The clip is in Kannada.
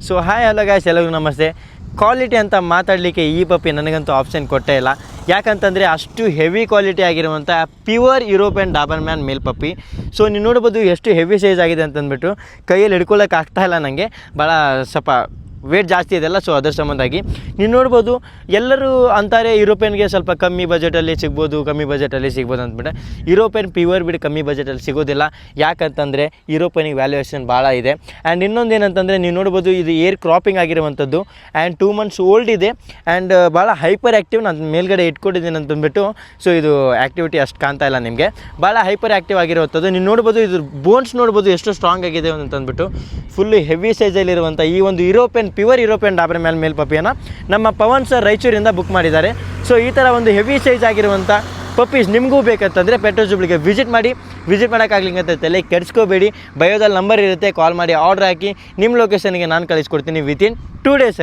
ಸೊ ಹಾಯ್ ಹಲೋ ಗಾಯ್ಸ್, ಎಲ್ಲರಿಗೂ ನಮಸ್ತೆ. ಕ್ವಾಲಿಟಿ ಅಂತ ಮಾತಾಡಲಿಕ್ಕೆ ಈ ಪಪ್ಪಿ ನನಗಂತೂ ಆಪ್ಷನ್ ಕೊಟ್ಟೇ ಇಲ್ಲ. ಯಾಕಂತಂದರೆ ಅಷ್ಟು ಹೆವಿ ಕ್ವಾಲಿಟಿ ಆಗಿರುವಂಥ ಪ್ಯೂರ್ ಯುರೋಪಿಯನ್ ಡಾಬರ್ಮ್ಯಾನ್ ಮೇಲ್ ಪಪ್ಪಿ. ಸೊ ನೀವು ನೋಡ್ಬೋದು ಎಷ್ಟು ಹೆವಿ ಸೈಜ್ ಆಗಿದೆ ಅಂತಂದ್ಬಿಟ್ಟು ಕೈಯಲ್ಲಿ ಹಿಡ್ಕೊಳ್ಳೋಕೆ ಆಗ್ತಾಯಿಲ್ಲ ನನಗೆ, ಭಾಳ ಸ್ವಲ್ಪ ವೇಟ್ ಜಾಸ್ತಿ ಇದೆಲ್ಲ. ಸೊ ಅದರ ಸಂಬಂಧಾಗಿ ನೀವು ನೋಡ್ಬೋದು, ಎಲ್ಲರೂ ಅಂತಾರೆ ಯುರೋಪಿಯನ್ಗೆ ಸ್ವಲ್ಪ ಕಮ್ಮಿ ಬಜೆಟಲ್ಲಿ ಸಿಗ್ಬೋದು ಅಂದ್ಬಿಟ್ಟು. ಯುರೋಪಿಯನ್ ಪ್ಯೂರ್ ಬಿಡಿ ಕಮ್ಮಿ ಬಜೆಟಲ್ಲಿ ಸಿಗೋದಿಲ್ಲ. ಯಾಕಂತಂದರೆ ಯುರೋಪಿಯನಿಗೆ ವ್ಯಾಲ್ಯೂಯೇಷನ್ ಭಾಳ ಇದೆ. ಆ್ಯಂಡ್ ಇನ್ನೊಂದು ಏನಂತಂದರೆ ನೀವು ನೋಡ್ಬೋದು, ಇದು ಏರ್ ಕ್ರಾಪಿಂಗ್ ಆಗಿರುವಂಥದ್ದು ಆ್ಯಂಡ್ 2 months ಓಲ್ಡ್ ಇದೆ. ಆ್ಯಂಡ್ ಭಾಳ ಹೈಪರ್ ಆ್ಯಕ್ಟಿವ್. ನಾನು ಮೇಲ್ಗಡೆ ಇಟ್ಕೊಂಡಿದ್ದೀನಿ ಅಂತಂದ್ಬಿಟ್ಟು ಸೊ ಇದು ಆ್ಯಕ್ಟಿವಿಟಿ ಅಷ್ಟು ಕಾಣ್ತಾ ಇಲ್ಲ ನಿಮಗೆ. ಭಾಳ ಹೈಪರ್ ಆ್ಯಕ್ಟಿವ್ ಆಗಿರುವಂಥದ್ದು. ನೀವು ನೋಡ್ಬೋದು, ಇದು ಬೋನ್ಸ್ ನೋಡ್ಬೋದು ಎಷ್ಟು ಸ್ಟ್ರಾಂಗ್ ಆಗಿದೆ ಅಂತಂದ್ಬಿಟ್ಟು. ಫುಲ್ಲು ಹೆವಿ ಸೈಜಲ್ಲಿರುವಂಥ ಈ ಒಂದು ಪ್ಯೂರ್ ಯುರೋಪಿಯನ್ ಡಾಬರ್ಮ್ಯಾನ್ ಮೇಲ್ ಪಪ್ಪಿಯನ್ನು ನಮ್ಮ ಪವನ್ ಸರ್ ರಾಯಚೂರಿಂದ ಬುಕ್ ಮಾಡಿದ್ದಾರೆ. ಸೊ ಈ ಥರ ಒಂದು ಹೆವಿ ಸೈಜ್ ಆಗಿರುವಂಥ ಪಪ್ಪೀಸ್ ನಿಮಗೂ ಬೇಕಂತಂದರೆ ಪೆಟ್ರೋಲ್ ಜುಬ್ಲಿಗೆ ವಿಸಿಟ್ ಮಾಡೋಕ್ಕಾಗ್ಲಿಕ್ಕೆ ಅಂತ ತಲೆ ಕೆಡಿಸ್ಕೋಬೇಡಿ. ಬಯೋದಲ್ಲಿ ನಂಬರ್ ಇರುತ್ತೆ, ಕಾಲ್ ಮಾಡಿ ಆರ್ಡ್ರ್ ಹಾಕಿ ನಿಮ್ಮ ಲೊಕೇಶನ್ಗೆ ನಾನು ಕಳಿಸ್ಕೊಡ್ತೀನಿ ವಿತಿನ್ 2 days.